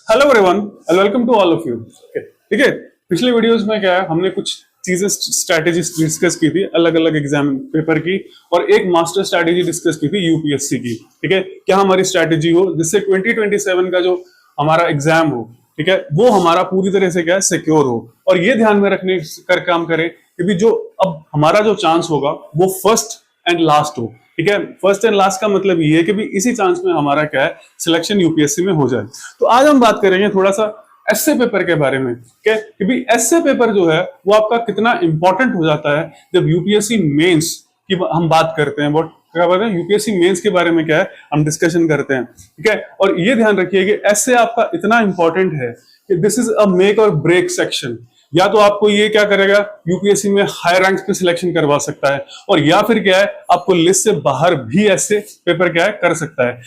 Hello everyone and welcome to all of you. ठीक है, पिछले वीडियोस में क्या है, हमने कुछ चीजें स्ट्रैटेजीज डिस्कस की थी अलग अलग एग्जाम पेपर की, और एक मास्टर स्ट्रैटेजी डिस्कस की थी यूपीएससी की। ठीक है, क्या हमारी स्ट्रैटेजी हो जिससे 2027 का जो हमारा एग्जाम हो, ठीक है, वो हमारा पूरी तरह से क्या है सिक्योर हो। और ये ध्यान में रखने कर काम करें कि भी जो अब हमारा जो चांस होगा वो फर्स्ट एंड लास्ट हो। ठीक है, फर्स्ट एंड लास्ट का मतलब ये है कि भी इसी चांस में हमारा क्या है सिलेक्शन यूपीएससी में हो जाए। तो आज हम बात करेंगे थोड़ा सा एसए पेपर के बारे में, क्या कि भी एसए पेपर जो है वो आपका कितना इंपॉर्टेंट हो जाता है जब यूपीएससी मेंस की हम बात करते हैं। क्या बात है, यूपीएससी मेंस के बारे में क्या है हम डिस्कशन करते हैं। ठीक है, और ये ध्यान रखिए कि एसए आपका इतना इंपॉर्टेंट है कि दिस इज अ मेक और ब्रेक सेक्शन। या तो आपको ये क्या करेगा, यूपीएससी में हाई रैंक पे सिलेक्शन करवा सकता है, और या फिर क्या है आपको लिस्ट से बाहर भी ऐसे पेपर क्या है कर सकता है।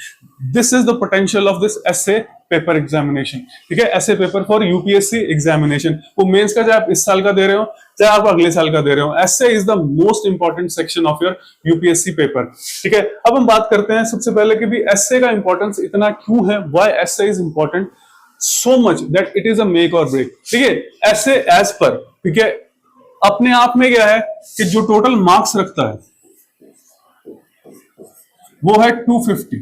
This is the potential of this SA paper examination. ठीक है, SA paper for UPSC examination, वो मेंस का चाहे आप इस साल का दे रहे हो चाहे आप अगले साल का दे रहे हो, SA is the most important section of your UPSC paper. ठीक है, अब हम बात करते हैं सबसे पहले कि भी एसए का इंपॉर्टेंस इतना क्यों है, why SA is important so much that it is a make or break। ठीक है, ऐसे एज पर, ठीक है, अपने आप में क्या है कि जो टोटल मार्क्स रखता है वो है 250।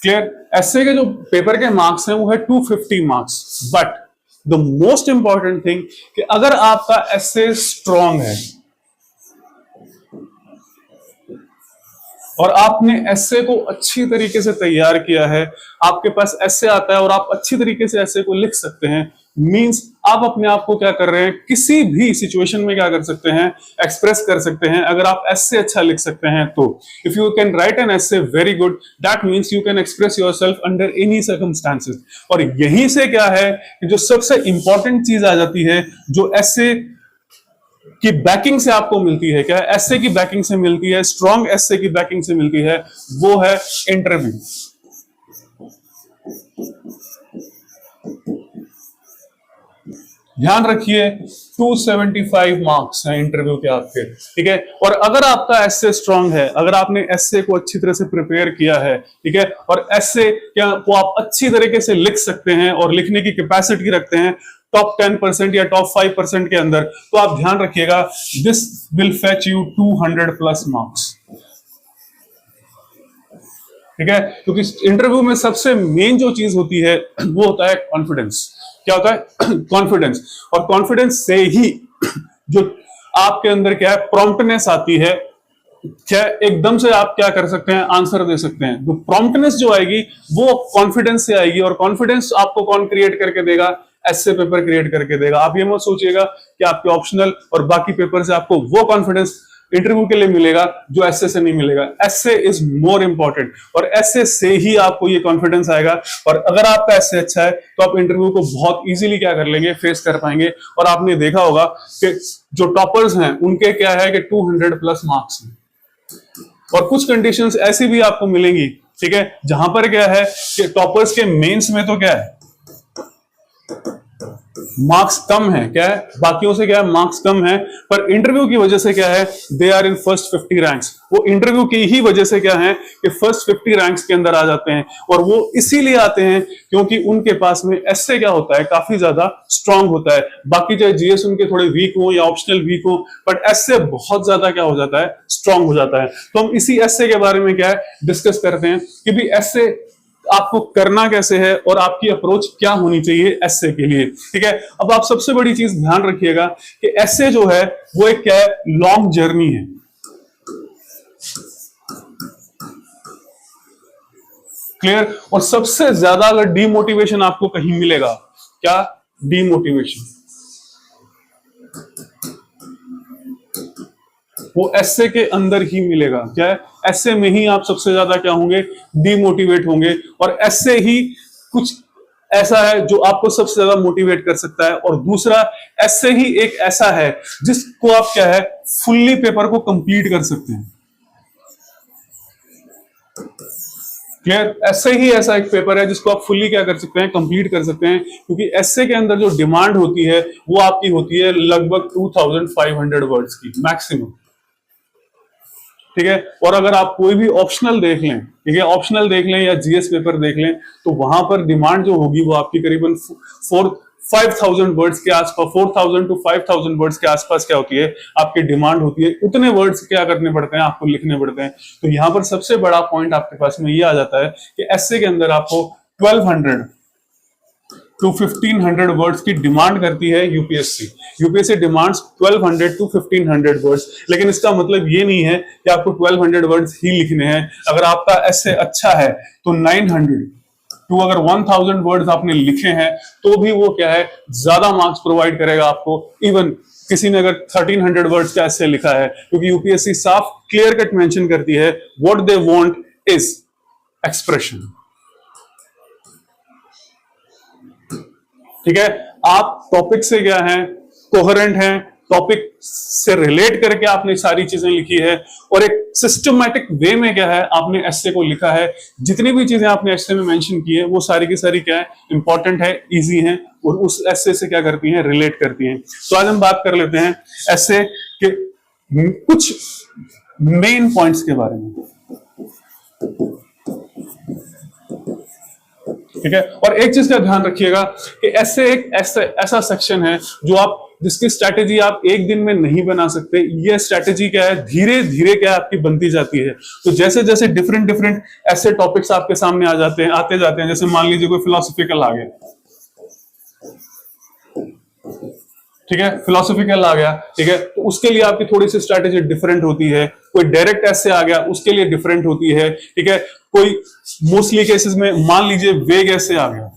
क्लियर, ऐसे के जो पेपर के मार्क्स हैं वो है 250 marks. But the most important thing कि अगर आपका एसे स्ट्रांग है और आपने एसे को अच्छी तरीके से तैयार किया है, आपके पास एसे आता है और आप अच्छी तरीके से एसे को लिख सकते हैं, मींस आप अपने आप को क्या कर रहे हैं, किसी भी सिचुएशन में क्या कर सकते हैं, एक्सप्रेस कर सकते हैं। अगर आप एसे अच्छा लिख सकते हैं तो if you can write an essay very good, that means you can express yourself under any circumstances. और यहीं से क्या है कि जो सबसे इंपॉर्टेंट चीज आ जाती है, जो एसे की बैकिंग से आपको मिलती है, क्या एसए की बैकिंग से मिलती है, स्ट्रॉन्ग एसए की बैकिंग से मिलती है, वो है इंटरव्यू। ध्यान रखिए 275 मार्क्स हैं इंटरव्यू के आपके। ठीक है, और अगर आपका एसए स्ट्रांग है, अगर आपने एसए को अच्छी तरह से प्रिपेयर किया है, ठीक है, और एसए को आप अच्छी तरीके से लिख सकते हैं और लिखने की कैपेसिटी रखते हैं टॉप 10% या टॉप 5% के अंदर, तो आप ध्यान रखिएगा this will fetch you 200 plus marks. ठीक है, क्योंकि इंटरव्यू में सबसे मेन जो चीज होती है वो होता है कॉन्फिडेंस। क्या होता है कॉन्फिडेंस, और कॉन्फिडेंस से ही जो आपके अंदर क्या है प्रॉम्प्टनेस आती है, क्या एकदम से आप क्या कर सकते हैं, आंसर दे सकते हैं। तो प्रॉम्प्टनेस जो आएगी वो कॉन्फिडेंस से आएगी, और कॉन्फिडेंस आपको कौन क्रिएट करके देगा, एसए पेपर क्रिएट करके देगा। आप ये मत सोचिएगा कि आपके ऑप्शनल और बाकी पेपर से आपको वो कॉन्फिडेंस इंटरव्यू के लिए मिलेगा जो एसए से नहीं मिलेगा। एसए इज मोर इंपॉर्टेंट, और एसए से ही आपको ये कॉन्फिडेंस आएगा। और अगर आपका एसए अच्छा है तो आप इंटरव्यू को बहुत इजीली क्या कर लेंगे, फेस कर पाएंगे। और आपने देखा होगा कि जो टॉपर्स हैं उनके क्या है कि 200 प्लस मार्क्स हैं, और कुछ कंडीशंस ऐसी भी आपको मिलेंगी, ठीक है, जहां पर क्या है कि टॉपर्स के मेंस में तो क्या है मार्क्स कम है, क्या है बाकियों से क्या है मार्क्स कम है, पर इंटरव्यू की वजह से क्या है they are in first 50 ranks. वो इंटरव्यू की ही वजह से क्या है कि फर्स्ट 50 रैंक्स के अंदर आ जाते हैं, और वो इसीलिए आते हैं क्योंकि उनके पास में एसए क्या होता है काफी ज्यादा स्ट्रांग होता है। बाकी चाहे जीएस उनके थोड़े वीक हो या ऑप्शनल वीक हो, बट एसए बहुत ज्यादा क्या हो जाता है, स्ट्रांग हो जाता है। तो हम इसी एसए के बारे में क्या है डिस्कस करते हैं कि भी एसए आपको करना कैसे है और आपकी अप्रोच क्या होनी चाहिए एसए के लिए। ठीक है, अब आप सबसे बड़ी चीज ध्यान रखिएगा कि एसए जो है वो एक क्या है, लॉन्ग जर्नी है। क्लियर, और सबसे ज्यादा अगर डीमोटिवेशन आपको कहीं मिलेगा, क्या डीमोटिवेशन, वो एसए के अंदर ही मिलेगा। क्या है, एसए में ही आप सबसे ज्यादा क्या होंगे, डीमोटिवेट होंगे। और एसए ही कुछ ऐसा है जो आपको सबसे ज्यादा मोटिवेट कर सकता है, और दूसरा एसए ही एक ऐसा है जिसको आप क्या है फुल्ली पेपर को कंप्लीट कर सकते हैं। क्लियर, एसए ही ऐसा एक पेपर है जिसको आप फुल्ली क्या कर सकते हैं, कंप्लीट कर सकते हैं, क्योंकि एसए के अंदर जो डिमांड होती है वो आपकी होती है लगभग 2500 वर्ड्स की मैक्सिमम। ठीक है। और अगर आप कोई भी ऑप्शनल देख लें, ठीक है, ऑप्शनल देख लें या जीएस पेपर देख लें, तो वहां पर डिमांड जो होगी वो आपकी करीबन 5000 वर्ड्स के आसपास, 4000 टू 5000 वर्ड्स के आसपास क्या होती है, आपकी डिमांड होती है। उतने वर्ड्स क्या करने पड़ते हैं, आपको लिखने पड़ते हैं। तो यहाँ पर सबसे बड़ा पॉइंट आपके पास में ये आ जाता है कि एस्से के अंदर आपको 1200 टू 1500 वर्ड्स की डिमांड करती है UPSC. UPSC demands 1200 to 1500 words, लेकिन इसका मतलब ये नहीं है कि आपको 1200 वर्ड्स ही लिखने हैं। अगर आपका एस्से अच्छा है तो 900 टू अगर 1000 वर्ड्स आपने लिखे हैं तो भी वो क्या है, ज्यादा मार्क्स प्रोवाइड करेगा आपको। इवन किसी ने अगर 1300 वर्ड्स का एस्से लिखा है, क्योंकि यूपीएससी साफ क्लियर कट मेंशन करती है what they want is expression. ठीक है, आप टॉपिक से क्या है, कोहेरेंट हैं, टॉपिक से रिलेट करके आपने सारी चीजें लिखी है और एक सिस्टमैटिक वे में क्या है आपने एस्से को लिखा है। जितनी भी चीजें आपने एस्से में मेंशन की है वो सारी की सारी क्या है, इंपॉर्टेंट है, इजी है और उस एस्से से क्या करती हैं, रिलेट करती हैं। तो आज हम बात कर लेते हैं एस्से के कुछ मेन पॉइंट्स के बारे में। ठीक है, और एक चीज का ध्यान रखिएगा कि एस्से एक ऐसा सेक्शन है जो आप, जिसकी स्ट्रैटेजी आप एक दिन में नहीं बना सकते। ये स्ट्रैटेजी क्या है, धीरे धीरे क्या है आपकी बनती जाती है। तो जैसे जैसे डिफरेंट ऐसे टॉपिक्स आपके सामने आ जाते हैं, आते जाते हैं, जैसे मान लीजिए कोई फिलोसॉफिकल आ गया, ठीक है, फिलोसॉफिकल आ गया, ठीक है, तो उसके लिए आपकी थोड़ी सी स्ट्रैटेजी डिफरेंट होती है। कोई डायरेक्ट एस्से आ गया, उसके लिए डिफरेंट होती है। ठीक है, कोई मोस्टली केसेस में मान लीजिए वेग एस्से आ गया,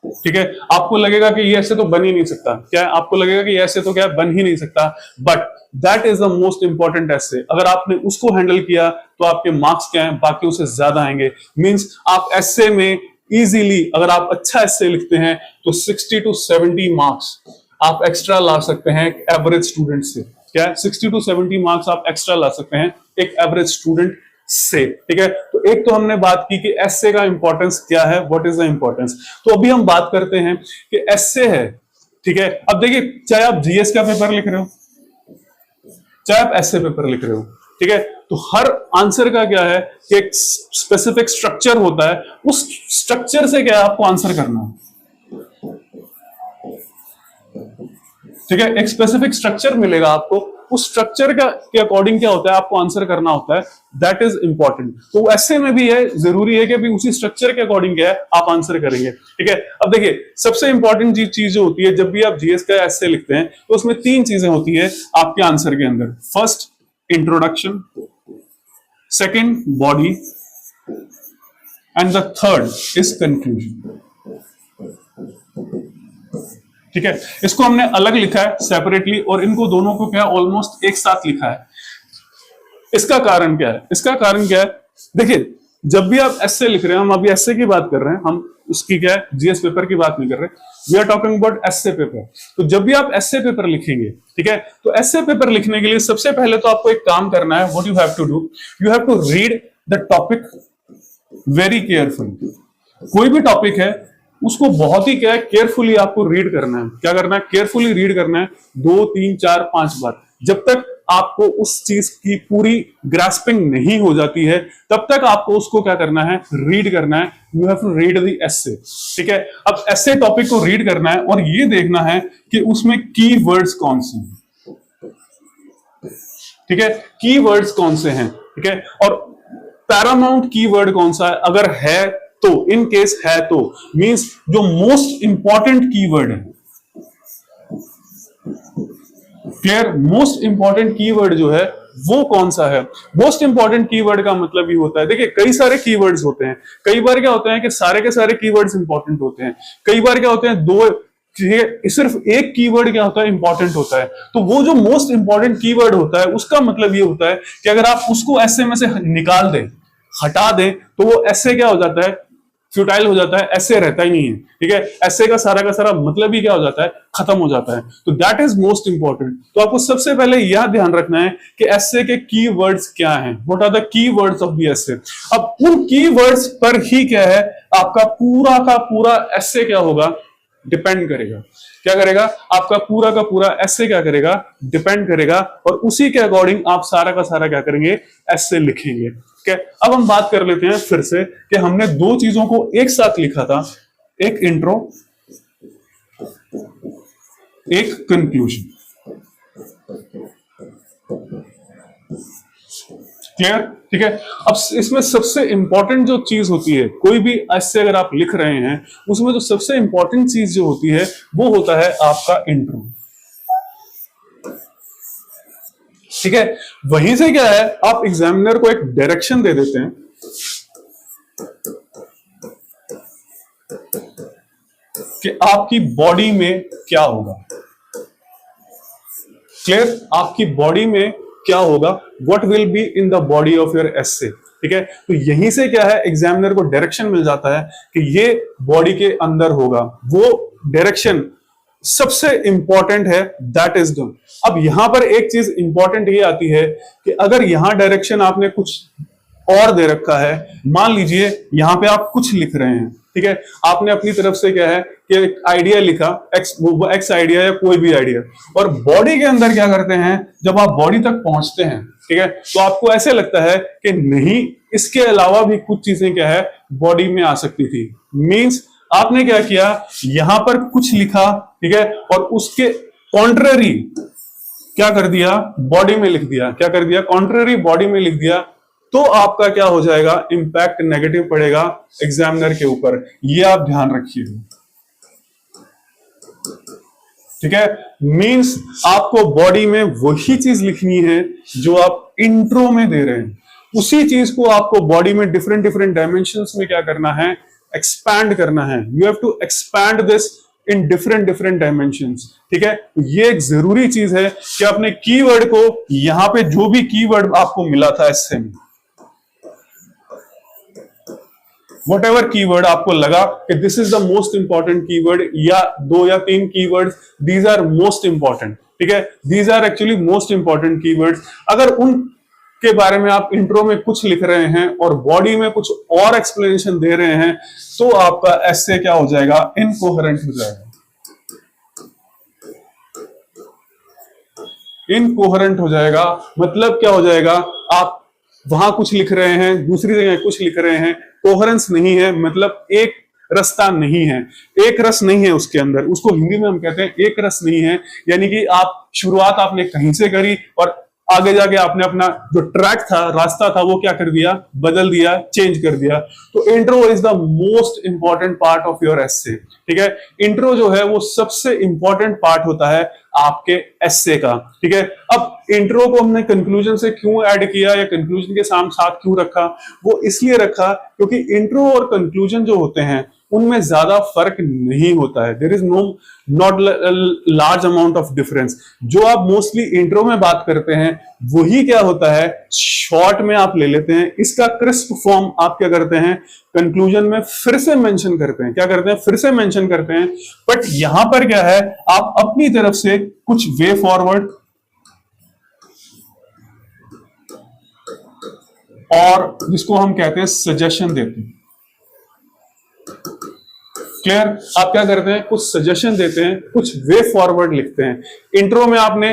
ठीक है, आपको लगेगा कि ये ऐसे तो बन ही नहीं सकता, क्या है, आपको लगेगा कि ऐसे तो क्या बन ही नहीं सकता, but that is the most important essay. अगर आपने उसको हैंडल किया तो आपके मार्क्स क्या है, बाकी उससे ज्यादा आएंगे। मींस आप एस्से में इजीली, अगर आप अच्छा एस्से लिखते हैं तो 60 टू 70 मार्क्स आप एक्स्ट्रा ला सकते हैं एवरेज स्टूडेंट से। क्या है, 60 टू 70 मार्क्स आप एक्स्ट्रा ला सकते हैं एक एवरेज स्टूडेंट से। ठीक है, तो एक तो हमने बात की कि एस्से का इंपॉर्टेंस क्या है, व्हाट इज द इंपॉर्टेंस। तो अभी हम बात करते हैं कि एस्से है, ठीक है। अब देखिए, चाहे आप जीएस का पेपर लिख रहे हो, चाहे आप एस्से पेपर लिख रहे हो, ठीक है, तो हर आंसर का क्या है कि एक स्पेसिफिक स्ट्रक्चर होता है। उस स्ट्रक्चर से क्या है आपको आंसर करना है, ठीक है, एक स्पेसिफिक स्ट्रक्चर मिलेगा आपको, उस स्ट्रक्चर का के अकॉर्डिंग क्या होता है आपको आंसर करना होता है। That is important. तो ऐसे में भी है, जरूरी है कि अभी उसी स्ट्रक्चर के अकॉर्डिंग क्या है आप आंसर करेंगे। ठीक है, अब देखिए, सबसे इंपॉर्टेंट चीज जो होती है जब भी आप जीएस का एस्से लिखते हैं तो उसमें 3 चीजें होती है आपके आंसर के अंदर। First, introduction, second, body, and the third is conclusion. ठीक है, इसको हमने अलग लिखा है सेपरेटली और इनको दोनों को क्या ऑलमोस्ट एक साथ लिखा है। इसका कारण क्या है, इसका कारण क्या है, देखिए, जब भी आप एस्से लिख रहे हैं, हम अभी एस्से की बात कर रहे हैं, हम उसकी क्या है जीएस पेपर की बात नहीं कर रहे, we are talking about essay paper. तो जब भी आप एस्से पेपर लिखेंगे, ठीक है, तो एस्से पेपर लिखने के लिए सबसे पहले तो आपको एक काम करना है। What you have to do, you have to read the topic very carefully. कोई भी टॉपिक है उसको बहुत ही क्या है केयरफुली आपको रीड करना है। क्या करना है, केयरफुली रीड करना है 2, 3, 4, 5 बार। जब तक आपको उस चीज की पूरी ग्रास्पिंग नहीं हो जाती है तब तक आपको उसको क्या करना है, रीड करना है। You have to read the essay. ठीक है, अब एस्से टॉपिक को रीड करना है और ये देखना है कि उसमें की वर्ड्स कौन से हैं। ठीक है, की वर्ड्स कौन से हैं, ठीक है, और पैरामाउंट की वर्ड कौन सा है, अगर है तो, इन केस है तो, मींस जो मोस्ट इंपॉर्टेंट कीवर्ड है। क्लियर, मोस्ट इंपॉर्टेंट कीवर्ड जो है वो कौन सा है। मोस्ट इंपॉर्टेंट कीवर्ड का मतलब ये होता है, देखिए कई सारे कीवर्ड्स होते हैं, कई बार क्या होता है कि सारे के सारे कीवर्ड्स इंपॉर्टेंट होते हैं, कई बार क्या होते हैं दो, सिर्फ एक कीवर्ड क्या होता है इंपॉर्टेंट होता है। तो वो जो मोस्ट इंपॉर्टेंट कीवर्ड होता है उसका मतलब ये होता है कि अगर आप उसको एस्से में से निकाल दें, हटा दें, तो वो एस्से क्या हो जाता है, फ्यूटाइल हो जाता है, एस्से रहता ही नहीं है। ठीक है, एस्से का सारा मतलब ही क्या हो जाता है, खत्म हो जाता है। तो दैट इज मोस्ट इंपॉर्टेंट। तो आपको सबसे पहले यह ध्यान रखना है कि एस्से के कीवर्ड्स क्या हैं, what are the keywords of the essay. अब उन कीवर्ड्स पर ही क्या है आपका पूरा का पूरा एस्से क्या होगा, डिपेंड करेगा। क्या करेगा? आपका पूरा का पूरा एसे क्या करेगा? डिपेंड करेगा, और उसी के अकॉर्डिंग आप सारा का सारा क्या करेंगे? एसे लिखेंगे। ठीक है, अब हम बात कर लेते हैं फिर से कि हमने दो चीजों को एक साथ लिखा था, एक इंट्रो, एक कंक्लूजन। क्लियर? ठीक है, अब इसमें सबसे इंपॉर्टेंट जो चीज होती है, कोई भी ऐसे अगर आप लिख रहे हैं, उसमें जो सबसे इंपॉर्टेंट चीज जो होती है वो होता है आपका इंट्रो। ठीक है, वहीं से क्या है, आप एग्जामिनर को एक डायरेक्शन दे देते हैं कि आपकी बॉडी में क्या होगा। क्लियर? आपकी बॉडी में क्या होगा, what will be in the body of your एसे। ठीक है, तो यहीं से क्या है, एग्जामिनर को डायरेक्शन मिल जाता है कि ये बॉडी के अंदर होगा। वो डायरेक्शन सबसे इंपॉर्टेंट है, दैट इज डन। अब यहां पर एक चीज इंपॉर्टेंट ये आती है कि अगर यहां डायरेक्शन आपने कुछ और दे रखा है, मान लीजिए यहां पे आप कुछ लिख रहे हैं, ठीक है, आपने अपनी तरफ से क्या है कि एक आइडिया लिखा, एक्स आइडिया या कोई भी आइडिया, और बॉडी के अंदर क्या करते हैं, जब आप बॉडी तक पहुंचते हैं, ठीक है, तो आपको ऐसे लगता है कि नहीं, इसके अलावा भी कुछ चीजें क्या है बॉडी में आ सकती थी। मींस आपने क्या किया, यहां पर कुछ लिखा, ठीक है, और उसके कॉन्ट्ररी क्या कर दिया, बॉडी में लिख दिया। क्या कर दिया? कॉन्ट्ररी बॉडी में लिख दिया। तो आपका क्या हो जाएगा, इंपैक्ट नेगेटिव पड़ेगा एग्जामिनर के ऊपर। ये आप ध्यान रखिए। ठीक है, मींस आपको बॉडी में वही चीज लिखनी है जो आप इंट्रो में दे रहे हैं, उसी चीज को आपको बॉडी में डिफरेंट डिफरेंट डायमेंशंस में क्या करना है, एक्सपैंड करना है। You have to expand this in different different dimensions. ठीक है, ये एक जरूरी चीज है कि अपने कीवर्ड को, यहां पे जो भी कीवर्ड आपको मिला था एस्से में, वट एवर कीवर्ड आपको लगा कि this is the most important keyword, या 2 या 3 keywords, these are most important. ठीक है, these are actually most important keywords. अगर उन के बारे में आप इंट्रो में कुछ लिख रहे हैं और बॉडी में कुछ और एक्सप्लेनेशन दे रहे हैं, तो आपका एस्से क्या हो जाएगा, इनकोहेरेंट हो जाएगा। इनकोहेरेंट हो जाएगा मतलब क्या हो जाएगा, आप वहां कुछ लिख रहे हैं, दूसरी जगह कुछ लिख रहे हैं, कोहेरेंस नहीं है, मतलब एक रास्ता नहीं है, एक रस नहीं है उसके अंदर। उसको हिंदी में हम कहते हैं एक रस नहीं है, यानी कि आप शुरुआत आपने कहीं से करी और आगे जाके आपने अपना जो ट्रैक था, रास्ता था, वो क्या कर दिया, बदल दिया, चेंज कर दिया। तो intro is the most important part of your essay. ठीक है, इंट्रो जो है वो सबसे इंपॉर्टेंट पार्ट होता है आपके एस्से का। ठीक है, अब इंट्रो को हमने कंक्लूजन से क्यों ऐड किया या कंक्लूजन के साथ क्यों रखा, वो इसलिए रखा क्योंकि इंट्रो और कंक्लूजन जो होते हैं उनमें ज्यादा फर्क नहीं होता है। There is not large amount of difference. जो आप मोस्टली इंट्रो में बात करते हैं वही क्या होता है, शॉर्ट में आप ले लेते हैं, इसका क्रिस्प फॉर्म आप क्या करते हैं, कंक्लूजन में फिर से मेंशन करते हैं। क्या करते हैं, फिर से मेंशन करते हैं। बट यहां पर क्या है, आप अपनी तरफ से कुछ वे फॉरवर्ड और जिसको हम कहते हैं सजेशन देते हैं। क्लियर? आप क्या करते हैं, कुछ सजेशन देते हैं, कुछ वे फॉरवर्ड लिखते हैं। इंट्रो में आपने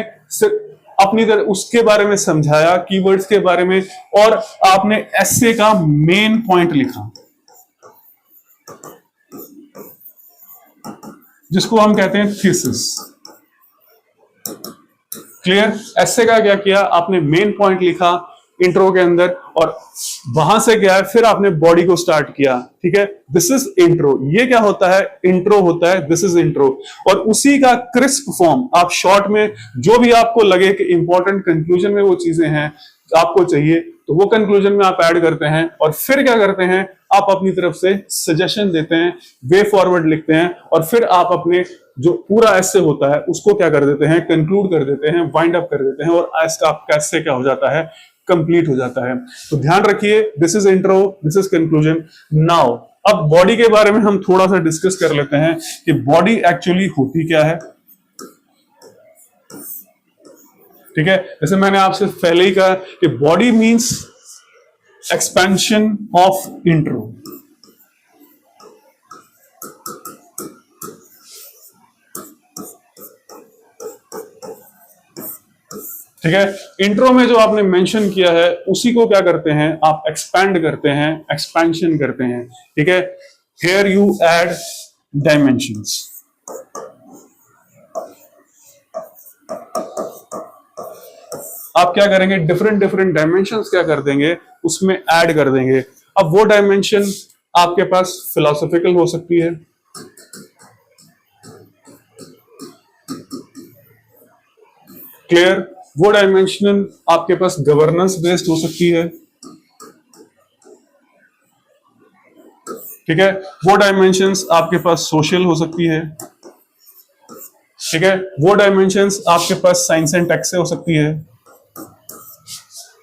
अपनी तरह उसके बारे में समझाया, कीवर्ड्स के बारे में, और आपने एस्से का मेन पॉइंट लिखा जिसको हम कहते हैं थीसिस। क्लियर? एस्से का क्या किया, आपने मेन पॉइंट लिखा इंट्रो के अंदर, और वहां से क्या है, फिर आपने बॉडी को स्टार्ट किया। ठीक है, दिस इज इंट्रो। ये क्या होता है, इंट्रो होता है, दिस इज इंट्रो। और उसी का क्रिस्प फॉर्म आप शॉर्ट में जो भी आपको लगे कि इंपॉर्टेंट कंक्लूजन में वो चीजें हैं आपको चाहिए, तो वो कंक्लूजन में आप ऐड करते हैं, और फिर क्या करते हैं, आप अपनी तरफ से सजेशन देते हैं, वे फॉरवर्ड लिखते हैं, और फिर आप अपने जो पूरा एस्से होता है उसको क्या कर देते हैं, कंक्लूड कर देते हैं, वाइंड अप कर देते हैं, और आपका एस्से क्या हो जाता है, कंप्लीट हो जाता है। तो ध्यान रखिए, this is intro, this is conclusion. Now अब बॉडी के बारे में हम थोड़ा सा डिस्कस कर लेते हैं कि बॉडी एक्चुअली होती क्या है। ठीक है, जैसे मैंने आपसे पहले ही कहा कि body means expansion of intro. ठीक है, इंट्रो में जो आपने मेंशन किया है उसी को क्या करते हैं आप एक्सपैंड करते हैं, एक्सपेंशन करते हैं। ठीक है, हियर यू ऐड डायमेंशंस। आप क्या करेंगे, डिफरेंट डिफरेंट डायमेंशंस क्या कर देंगे, उसमें ऐड कर देंगे। अब वो डायमेंशन आपके पास फिलोसॉफिकल हो सकती है, क्लियर, वो डायमेंशन आपके पास गवर्नेंस बेस्ड हो सकती है। ठीक है, वो डायमेंशंस आपके पास सोशल हो सकती है। ठीक है, वो डायमेंशंस आपके पास साइंस एंड टेक से हो सकती है।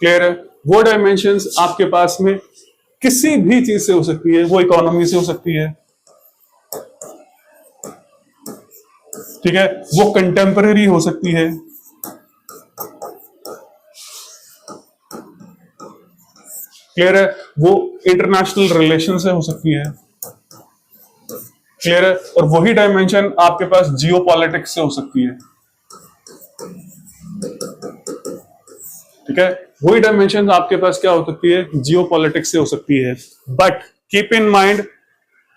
क्लियर है, वो डायमेंशंस आपके पास में किसी भी चीज से हो सकती है, वो इकोनॉमी से हो सकती है। ठीक है, वो कंटेम्पररी हो सकती है। क्लियर है, वो इंटरनेशनल रिलेशन से हो सकती है। क्लियर है, और वही डायमेंशन आपके पास जियो पॉलिटिक्स से हो सकती है। ठीक है, वही डायमेंशन आपके पास क्या हो सकती है, जियो पॉलिटिक्स से हो सकती है। But keep in mind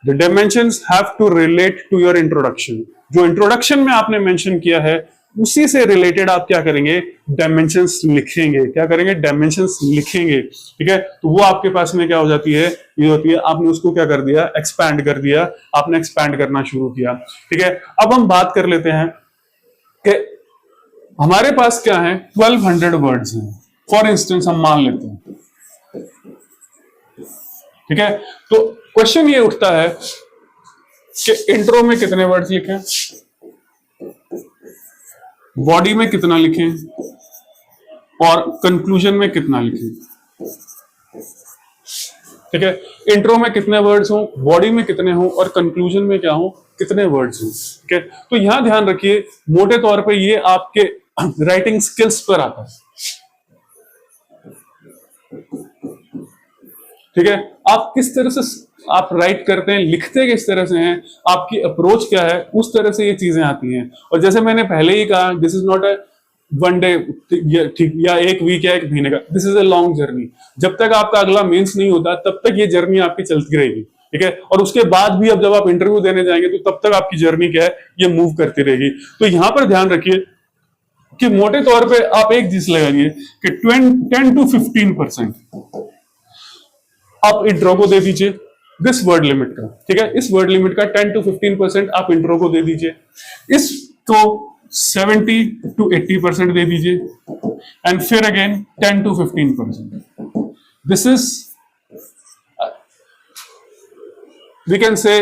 the dimensions have to relate to your introduction. जो इंट्रोडक्शन में आपने मेंशन किया है उसी से रिलेटेड आप क्या करेंगे, डायमेंशंस लिखेंगे। क्या करेंगे, डायमेंशंस लिखेंगे। ठीक है, तो वो आपके पास में क्या हो जाती है, ये होती है, आपने उसको क्या कर दिया, एक्सपैंड कर दिया, आपने एक्सपैंड करना शुरू किया। ठीक है, अब हम बात कर लेते हैं कि हमारे पास क्या है, 1200 वर्ड्स हैं फॉर इंस्टेंस, हम मान लेते हैं। ठीक है, तो क्वेश्चन ये उठता है कि इंट्रो में कितने वर्ड्स लिखें, बॉडी में कितना लिखें और कंक्लूजन में कितना लिखें। ठीक है, इंट्रो में कितने वर्ड्स हों, बॉडी में कितने हों और कंक्लूजन में क्या हो, कितने वर्ड्स हों। ठीक है, तो यहां ध्यान रखिए, मोटे तौर पे ये आपके राइटिंग स्किल्स पर आता है। ठीक है, आप किस तरह से आप राइट करते हैं, लिखते किस तरह से हैं, आपकी अप्रोच क्या है, उस तरह से ये चीजें आती हैं। और जैसे मैंने पहले ही कहा, this is not a one day, ठीक, या एक वीक या एक महीने का, this is a long journey. जब तक आपका अगला मेंस नहीं होता तब तक ये जर्नी आपकी चलती रहेगी। ठीक है, और उसके बाद भी अब जब आप इंटरव्यू देने जाएंगे तो तब तक आपकी जर्नी क्या है, ये मूव करती रहेगी। तो यहां पर ध्यान रखिए कि मोटे तौर पे आप एक चीज लगाइए कि 10 to 15% आप इंट्रो को दे दीजिए, दिस वर्ड लिमिट का। ठीक है, इस वर्ड लिमिट का 10 to 15% आप इंट्रो को दे दीजिए, इसको 70 to 80% दे दीजिए, एंड फिर again 10 to 15%। This is we can say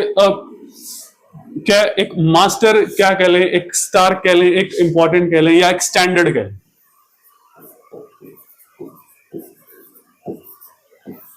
क्या, एक मास्टर क्या कह लें, एक स्टार कह लें, एक इंपॉर्टेंट कह लें, या एक स्टैंडर्ड कह लें।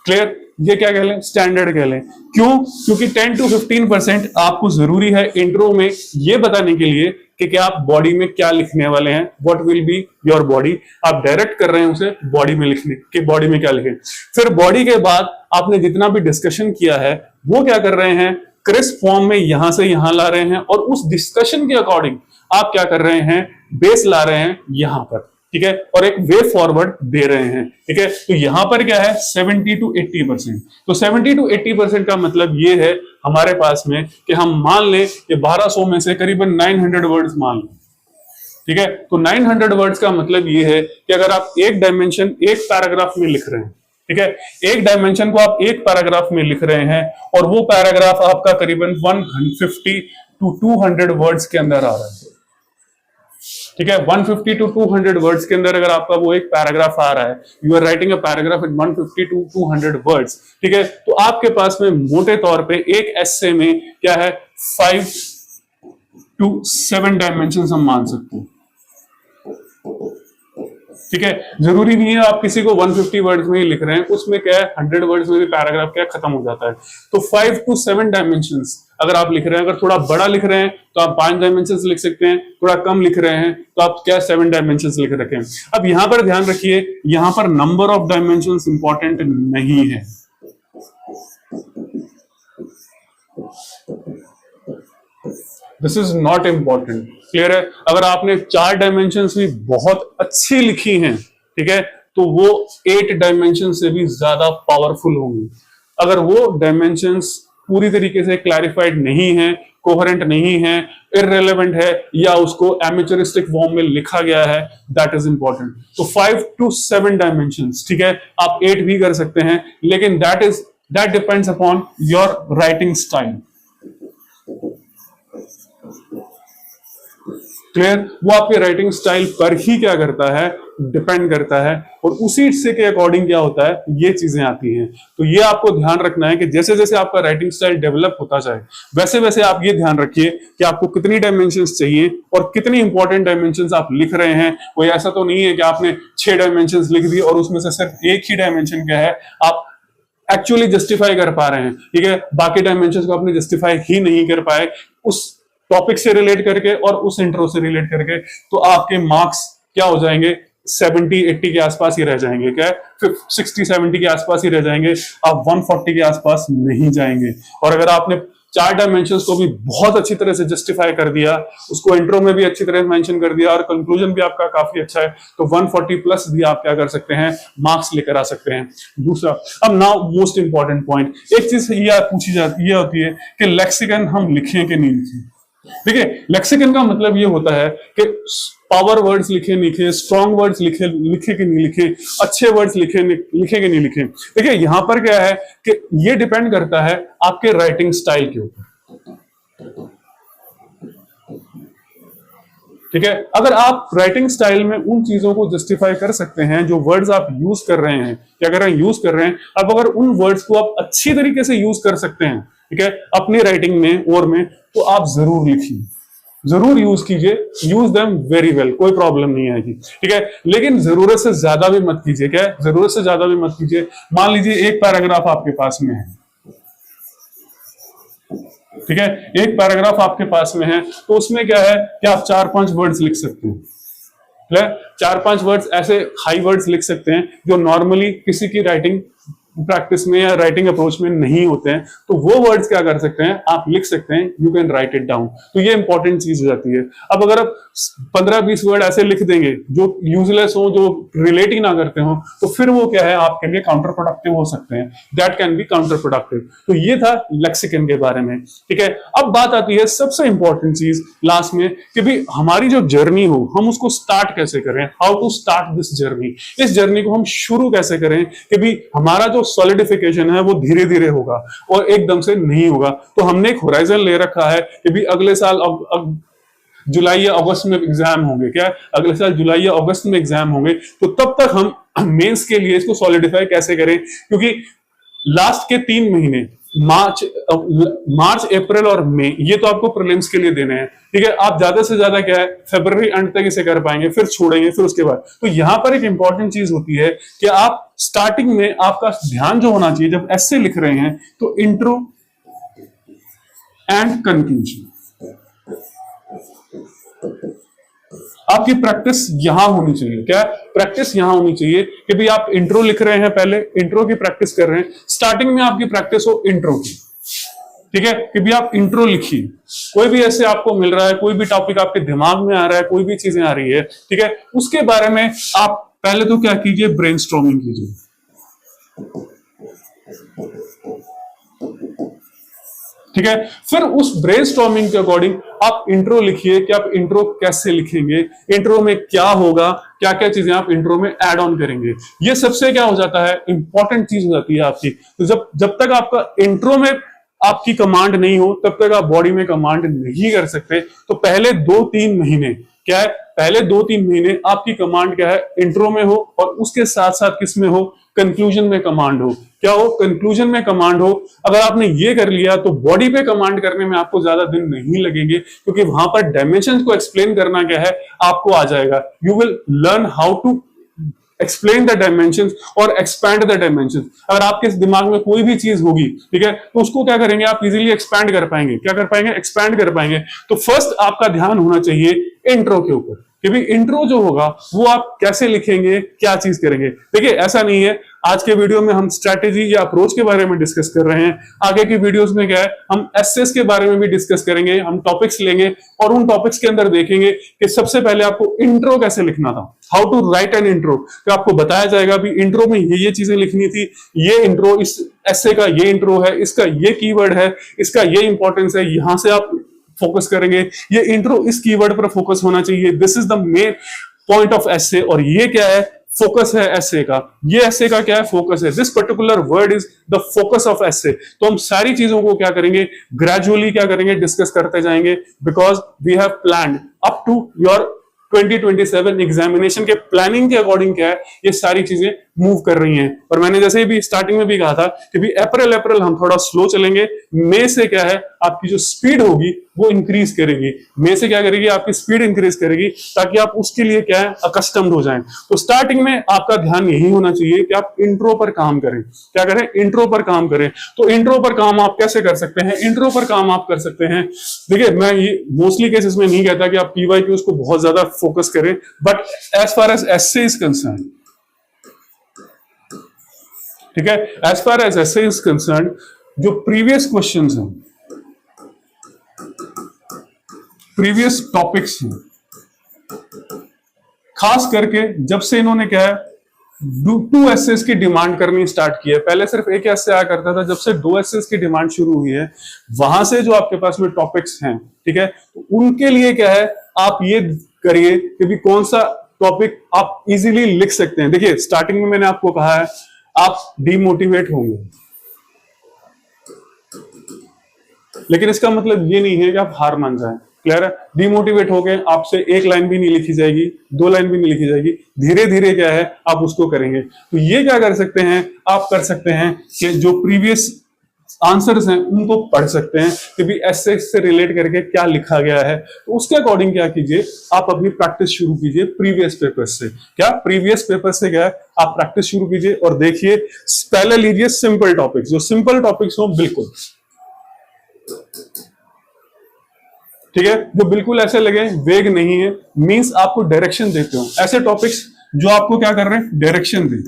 क्लियर, ये क्या कह लें, स्टैंडर्ड कह लें। क्यों, क्योंकि 10 to 15% आपको जरूरी है इंट्रो में ये बताने के लिए कि क्या आप बॉडी में क्या लिखने वाले हैं, what will be your body. आप डायरेक्ट कर रहे हैं उसे बॉडी में लिखने कि बॉडी में क्या लिखें। फिर बॉडी के बाद आपने जितना भी डिस्कशन किया है वो क्या कर रहे हैं, क्रिस्प फॉर्म में यहां से यहां ला रहे हैं, और उस डिस्कशन के अकॉर्डिंग आप क्या कर रहे हैं, बेस ला रहे हैं यहां पर। ठीक है, और एक वे फॉरवर्ड दे रहे हैं। ठीक है, तो यहां पर क्या है, 70 to 80%। तो 70 to 80% का मतलब ये है हमारे पास में कि हम मान लें कि 1200 में से करीबन 900 वर्ड्स मान लें। ठीक है, तो 900 वर्ड्स का मतलब ये है कि अगर आप एक डायमेंशन एक पैराग्राफ में लिख रहे हैं, ठीक है, एक डायमेंशन को आप एक पैराग्राफ में लिख रहे हैं, और वो पैराग्राफ आपका करीबन 150 to 200 वर्ड्स के अंदर आ रहा है। ठीक है, 150 to 200 वर्ड्स के अंदर अगर आपका वो एक पैराग्राफ आ रहा है, you are writing a paragraph in 150 to 200 words. ठीक है, तो आपके पास में मोटे तौर पे एक एस्से में क्या है, 5 to 7 डायमेंशन हम मान सकते हैं। ठीक है, जरूरी नहीं है आप किसी को 150 वर्ड्स में ही लिख रहे हैं, उसमें क्या है 100 वर्ड्स में भी पैराग्राफ क्या खत्म हो जाता है। तो 5 to 7 डायमेंशंस अगर आप लिख रहे हैं, अगर थोड़ा बड़ा लिख रहे हैं तो आप 5 डायमेंशंस लिख सकते हैं, थोड़ा कम लिख रहे हैं तो आप क्या 7 डायमेंशंस लिख रखे हैं। अब यहां पर ध्यान रखिए, यहां पर नंबर ऑफ डायमेंशंस इंपॉर्टेंट नहीं है। This is not important. Clear है? अगर आपने 4 डायमेंशंस भी बहुत अच्छी लिखी हैं, ठीक है, तो वो 8 डायमेंशन से भी ज्यादा पावरफुल होंगी। अगर वो डायमेंशंस पूरी तरीके से क्लैरिफाइड नहीं है, कोहेरेंट नहीं है, इररेलेवेंट है, या उसको एमेचरिस्टिक फॉर्म में लिखा गया है, दैट इज इंपॉर्टेंट। तो 5 to 7 डायमेंशंस, ठीक है, आप 8 भी कर सकते हैं, लेकिन that depends upon your writing style. Clear? वो आपके राइटिंग स्टाइल पर ही क्या करता है, डिपेंड करता है, और उसी से के अकॉर्डिंग क्या होता है, ये चीजें आती हैं। तो ये आपको ध्यान रखना है कि जैसे जैसे आपका राइटिंग स्टाइल डेवलप होता जाए, वैसे वैसे आप ये ध्यान रखिए कि आपको कितनी डायमेंशंस चाहिए और कितनी इंपॉर्टेंट डायमेंशंस आप लिख रहे हैं। कोई ऐसा तो नहीं है कि आपने 6 डायमेंशंस लिख दी और उसमें से सिर्फ एक ही डायमेंशन क्या है आप एक्चुअली जस्टिफाई कर पा रहे हैं, ठीक है, बाकी डायमेंशंस को आपने जस्टिफाई ही नहीं कर पाए उस टॉपिक से रिलेट करके और उस इंट्रो से रिलेट करके, तो आपके मार्क्स क्या हो जाएंगे, 70-80 के आसपास ही रह जाएंगे। क्या, 60-70 के आसपास ही रह जाएंगे, आप 140 के आसपास नहीं जाएंगे। और अगर आपने 4 डायमेंशंस को भी बहुत अच्छी तरह से जस्टिफाई कर दिया, उसको इंट्रो में भी अच्छी तरह मेंशन कर दिया और कंक्लूजन भी आपका काफी अच्छा है, तो 140 प्लस भी आप क्या कर सकते हैं, मार्क्स लेकर आ सकते हैं। दूसरा, अब नाउ मोस्ट इंपॉर्टेंट पॉइंट, एक चीज ये पूछी जाती है होती है कि लेक्सिकन हम लिखें कि नहीं लिखें। देखिए, लेक्सिकन का मतलब ये होता है कि पावर वर्ड्स लिखे लिखे, स्ट्रॉन्ग वर्ड्स लिखे लिखे कि नहीं लिखे, अच्छे वर्ड्स लिखे लिखे कि नहीं लिखे। देखिए, यहां पर क्या है कि ये डिपेंड करता है आपके राइटिंग स्टाइल के ऊपर। ठीक है, अगर आप राइटिंग स्टाइल में उन चीजों को जस्टिफाई कर सकते हैं जो वर्ड्स आप यूज कर रहे हैं, क्या कर रहे हैं, यूज कर रहे हैं, अब अगर उन वर्ड्स को आप अच्छी तरीके से यूज कर सकते हैं, ठीक है, अपनी राइटिंग में और में, तो आप जरूर लिखिए, जरूर यूज कीजिए, यूज देम वेरी वेल, कोई प्रॉब्लम नहीं आएगी। ठीक है, लेकिन जरूरत से ज्यादा भी मत कीजिए। क्या है, जरूरत से ज्यादा भी मत कीजिए। मान लीजिए एक पैराग्राफ आपके पास में है, ठीक है, एक पैराग्राफ आपके पास में है, तो उसमें क्या है कि आप 4-5 वर्ड्स लिख सकते हैं। 4-5 वर्ड्स ऐसे हाई वर्ड्स लिख सकते हैं जो नॉर्मली किसी की राइटिंग प्रैक्टिस में या राइटिंग अप्रोच में नहीं होते हैं, तो वो वर्ड्स क्या कर सकते हैं, आप लिख सकते हैं, you can write it down. तो ये इंपॉर्टेंट चीज हो जाती है। अब अगर आप 15-20 वर्ड ऐसे लिख देंगे जो यूजलेस हो, जो रिलेट ही ना करते हो, तो फिर वो क्या है, आपके लिए काउंटर प्रोडक्टिव हो सकते हैं। That can be counter productive. तो ये था लेक्सिकन के बारे में। ठीक है, अब बात आती है सबसे इंपॉर्टेंट चीज लास्ट में, कि भाई हमारी जो जर्नी हो, हम उसको स्टार्ट कैसे करें, how to start this journey. इस जर्नी को हम शुरू कैसे करें कि भाई हमारा जो सॉलिडिफिकेशन है वो धीरे धीरे होगा और एकदम से नहीं होगा। तो हमने एक होराइजन ले रखा है कि भी अगले साल जुलाई या अगस्त में एग्जाम होंगे। क्या, अगले साल जुलाई या अगस्त में एग्जाम होंगे, तो तब तक हम मेंस के लिए इसको सॉलिडिफाई कैसे करें, क्योंकि लास्ट के 3 महीने मार्च, अप्रैल और मई, ये तो आपको प्रीलिम्स के लिए देने हैं। ठीक है, आप ज्यादा से ज्यादा क्या है, फरवरी एंड तक इसे कर पाएंगे, फिर छोड़ेंगे, फिर उसके बाद। तो यहां पर एक इंपॉर्टेंट चीज होती है कि आप स्टार्टिंग में आपका ध्यान जो होना चाहिए, जब ऐसे लिख रहे हैं, तो इंट्रो एंड कंक्लूजन, आपकी प्रैक्टिस यहां होनी चाहिए। क्या, प्रैक्टिस यहां होनी चाहिए कि भाई आप इंट्रो लिख रहे हैं, पहले इंट्रो की प्रैक्टिस कर रहे हैं, स्टार्टिंग में आपकी प्रैक्टिस हो इंट्रो की। ठीक है, कि भी आप इंट्रो लिखिए, कोई भी ऐसे आपको मिल रहा है, कोई भी टॉपिक आपके दिमाग में आ रहा है, कोई भी चीजें आ रही है, ठीक है, उसके बारे में आप पहले तो क्या कीजिए, ब्रेनस्टॉर्मिंग कीजिए। ठीक है, फिर उस ब्रेनस्टॉर्मिंग के अकॉर्डिंग आप इंट्रो लिखिए कि आप इंट्रो कैसे लिखेंगे, इंट्रो में क्या होगा, क्या क्या चीजें आप इंट्रो में ऐड ऑन करेंगे। ये सबसे क्या हो जाता है, इंपॉर्टेंट चीज हो जाती है आपकी। तो जब तक आपका इंट्रो में आपकी कमांड नहीं हो, तब तक आप बॉडी में कमांड नहीं कर सकते। तो पहले 2-3 महीने क्या है, पहले 2-3 महीने आपकी कमांड क्या है, इंट्रो में हो, और उसके साथ साथ किस में हो, कंक्लूजन में कमांड हो। क्या हो, कंक्लूजन में कमांड हो। अगर आपने ये कर लिया तो बॉडी पे कमांड करने में आपको ज्यादा दिन नहीं लगेंगे, क्योंकि वहां पर डायमेंशंस को एक्सप्लेन करना क्या है आपको आ जाएगा। You will learn how to explain the dimensions और एक्सपैंड द डायमेंशंस। अगर आपके दिमाग में कोई भी चीज होगी, ठीक है, तो उसको क्या करेंगे, आप इजीली एक्सपैंड कर पाएंगे। क्या कर पाएंगे, एक्सपैंड कर पाएंगे। तो फर्स्ट आपका ध्यान होना चाहिए इंट्रो के ऊपर। कि भाई इंट्रो जो होगा वो आप कैसे लिखेंगे, क्या चीज करेंगे। देखिए ऐसा नहीं है, आज के वीडियो में हम स्ट्रैटेजी या अप्रोच के बारे में डिस्कस कर रहे हैं, आगे की वीडियोस में क्या है हम एसेस के बारे में भी डिस्कस करेंगे, हम टॉपिक्स लेंगे और उन टॉपिक्स के अंदर देखेंगे कि सबसे पहले आपको इंट्रो कैसे लिखना था, how to write an intro. तो आपको बताया जाएगा भी इंट्रो में ये चीजें लिखनी थी, ये इंट्रो इस एसे का ये इंट्रो है, इसका ये कीवर्ड है, इसका ये इंपॉर्टेंस है, यहां से आप फोकस करेंगे, ये इंट्रो इस कीवर्ड पर फोकस होना चाहिए, this is the main point of essay. और ये क्या है, फोकस है एसे का, ये एसे का क्या है, फोकस है, this particular word is the focus of essay. तो हम सारी चीजों को क्या करेंगे, ग्रेजुअली क्या करेंगे, डिस्कस करते जाएंगे, because we have planned up to your 2027 examination के प्लानिंग के अकॉर्डिंग क्या है, ये सारी चीजें मूव कर रही हैं। और मैंने जैसे भी स्टार्टिंग में भी कहा था कि भी अप्रैल हम थोड़ा स्लो चलेंगे, मई से क्या है आपकी जो स्पीड होगी वो इंक्रीज करेगी, मई से क्या करेगी आपकी स्पीड इंक्रीज करेगी, ताकि आप उसके लिए क्या है अकस्टम्ड हो जाएं। तो स्टार्टिंग में आपका ध्यान यही होना चाहिए कि आप इंट्रो पर काम करें, क्या करें, इंट्रो पर काम करें। तो इंट्रो पर काम आप कैसे कर सकते हैं, इंट्रो पर काम आप कर सकते हैं। देखिए मैं ये मोस्टली केसेस में नहीं कहता कि आप पीवाईक्यूज को बहुत ज्यादा फोकस करें, but as far as essay is concern, ठीक है, as far as essay is concern, जो प्रीवियस क्वेश्चंस हैं, प्रीवियस टॉपिक्स हैं, खास करके जब से इन्होंने क्या है 2 एसेस की डिमांड करनी स्टार्ट की है, पहले सिर्फ एक एसे आया करता था, जब से 2 एसेस की डिमांड शुरू हुई है वहां से जो आपके पास में टॉपिक्स हैं, ठीक है, तो उनके लिए क्या है आप ये करिए कि भी कौन सा टॉपिक आप इजीली लिख सकते हैं। देखिए स्टार्टिंग में मैंने आपको कहा है आप डिमोटिवेट होंगे, लेकिन इसका मतलब ये नहीं है कि आप हार मान जाएं। क्लियर है, डिमोटिवेट हो गए आपसे एक लाइन भी नहीं लिखी जाएगी, 2 लाइन भी नहीं लिखी जाएगी, धीरे धीरे क्या है आप उसको करेंगे। तो ये क्या कर सकते हैं, आप कर सकते हैं कि जो प्रीवियस आंसर्स हैं उनको पढ़ सकते हैं कि भी एसे से रिलेट करके क्या लिखा गया है, तो उसके अकॉर्डिंग क्या कीजिए आप अपनी प्रैक्टिस शुरू कीजिए प्रीवियस पेपर से। क्या प्रीवियस पेपर से क्या है आप प्रैक्टिस शुरू कीजिए और देखिए, पहले लीजिए सिंपल टॉपिक्स, जो सिंपल टॉपिक्स हो बिल्कुल, ठीक है, जो बिल्कुल ऐसे लगे वेग नहीं है, मींस आपको डायरेक्शन देते हो, ऐसे टॉपिक्स जो आपको क्या कर रहे हैं डायरेक्शन दे,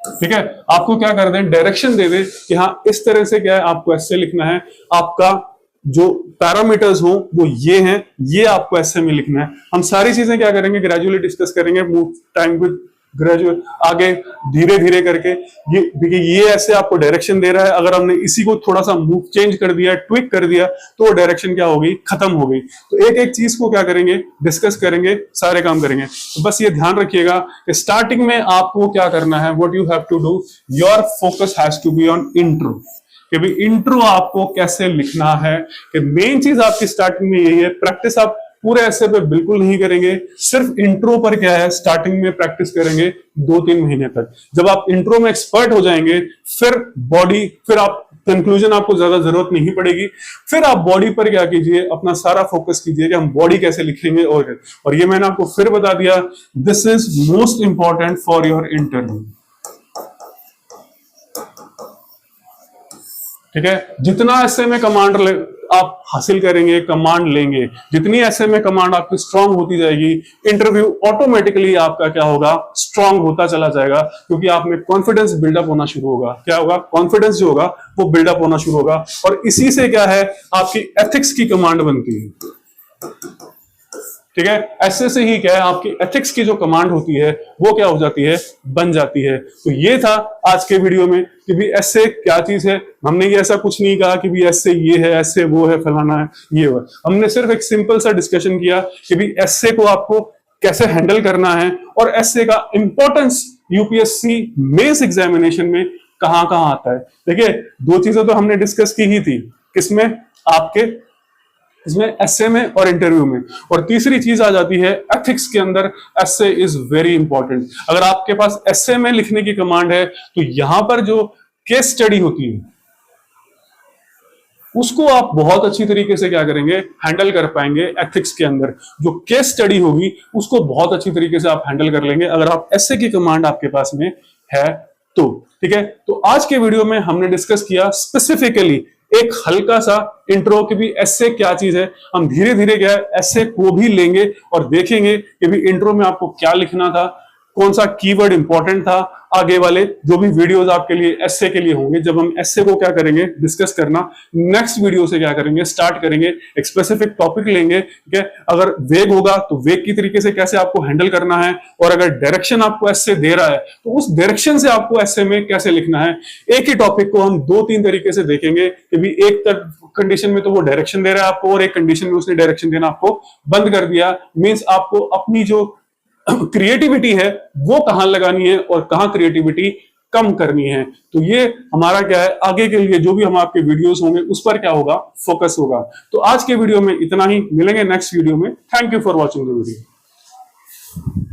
ठीक है, आपको क्या कर दें डायरेक्शन दे दे कि हाँ इस तरह से क्या है आपको ऐसे लिखना है, आपका जो पैरामीटर्स हो वो ये हैं, ये आपको ऐसे में लिखना है। हम सारी चीजें क्या करेंगे ग्रेजुअली डिस्कस करेंगे, मूव टाइम विद ग्रेजुअल, आगे धीरे धीरे करके। ये देखिए ये ऐसे आपको डायरेक्शन दे रहा है, अगर हमने इसी को थोड़ा सा मूव चेंज कर दिया, ट्विक कर दिया, तो वो डायरेक्शन क्या हो गई, खत्म हो गई। तो एक एक चीज को क्या करेंगे डिस्कस करेंगे, सारे काम करेंगे। तो बस ये ध्यान रखिएगा कि स्टार्टिंग में आपको क्या करना है, what you have to do, your focus has to be on intro, कि भाई इंट्रो आपको कैसे लिखना है, कि मेन चीज आपकी स्टार्टिंग में यही है। प्रैक्टिस आप पूरे ऐसे पे बिल्कुल नहीं करेंगे, सिर्फ इंट्रो पर क्या है स्टार्टिंग में प्रैक्टिस करेंगे 2-3 महीने तक। जब आप इंट्रो में एक्सपर्ट हो जाएंगे फिर बॉडी, फिर आप कंक्लूजन आपको ज्यादा जरूरत नहीं पड़ेगी, फिर आप बॉडी पर क्या कीजिए अपना सारा फोकस कीजिए कि हम बॉडी कैसे लिखेंगे। और ये मैंने आपको फिर बता दिया, this is most important for your interview, ठीक है। जितना ऐसे में कमांड आप हासिल करेंगे, कमांड लेंगे, जितनी ऐसे में कमांड आपकी स्ट्रांग होती जाएगी, इंटरव्यू ऑटोमेटिकली आपका क्या होगा स्ट्रांग होता चला जाएगा, क्योंकि आप में कॉन्फिडेंस बिल्डअप होना शुरू होगा। क्या होगा, कॉन्फिडेंस जो होगा वो बिल्डअप होना शुरू होगा, और इसी से क्या है आपकी एथिक्स की कमांड बनती है, ठीक है। ऐसे से ही क्या है आपकी एथिक्स की जो कमांड होती है वो क्या हो जाती है, बन जाती है। तो ये था आज के वीडियो में कि भी ऐसे क्या चीज है। हमने ये ऐसा कुछ नहीं कहा कि भी ऐसे ये है, ऐसे वो है, फलाना है, ये वो है। हमने सिर्फ एक सिंपल सा डिस्कशन किया कि भी ऐसे को आपको कैसे हैंडल करना है, और ऐसे का इंपॉर्टेंस यूपीएससी मेंस एग्जामिनेशन में कहां कहां आता है। देखिए 2 चीजें तो हमने डिस्कस की ही थी, किसमें, आपके इसमें एसे में और इंटरव्यू में, और तीसरी चीज आ जाती है एथिक्स के अंदर। Essay is very important. अगर आपके पास एसे में लिखने की कमांड है तो यहां पर जो केस स्टडी होती है उसको आप बहुत अच्छी तरीके से क्या करेंगे, हैंडल कर पाएंगे। एथिक्स के अंदर जो केस स्टडी होगी उसको बहुत अच्छी तरीके से आप हैंडल कर लेंगे अगर आप एसे की कमांड आपके पास में है तो, ठीक है। तो आज के वीडियो में हमने डिस्कस किया स्पेसिफिकली एक हल्का सा इंट्रो कि भी एस्से क्या चीज है। हम धीरे धीरे क्या है एस्से को भी लेंगे और देखेंगे कि भी इंट्रो में आपको क्या लिखना था, कौन सा कीवर्ड इंपॉर्टेंट था। आगे वाले जो भी वीडियोस आपके लिए एस्से के लिए होंगे, जब हम एस्से को क्या करेंगे डिस्कस करना, नेक्स्ट वीडियो से क्या करेंगे स्टार्ट करेंगे, एक स्पेसिफिक टॉपिक लेंगे, ठीक है। अगर वेग होगा तो वेग की तरीके से कैसे आपको हैंडल करना है, और अगर डायरेक्शन आपको एस्से दे रहा है तो उस डायरेक्शन से आपको एस्से में कैसे लिखना है। एक ही टॉपिक को हम 2-3 तरीके से देखेंगे कि भी एक कंडीशन में तो वो डायरेक्शन दे रहा है आपको, और एक कंडीशन में उसने डायरेक्शन देना आपको बंद कर दिया। मींस आपको अपनी जो क्रिएटिविटी है वो कहां लगानी है और कहां क्रिएटिविटी कम करनी है। तो ये हमारा क्या है आगे के लिए जो भी हम आपके वीडियोस होंगे उस पर क्या होगा फोकस होगा। तो आज के वीडियो में इतना ही, मिलेंगे नेक्स्ट वीडियो में। Thank you for watching the video.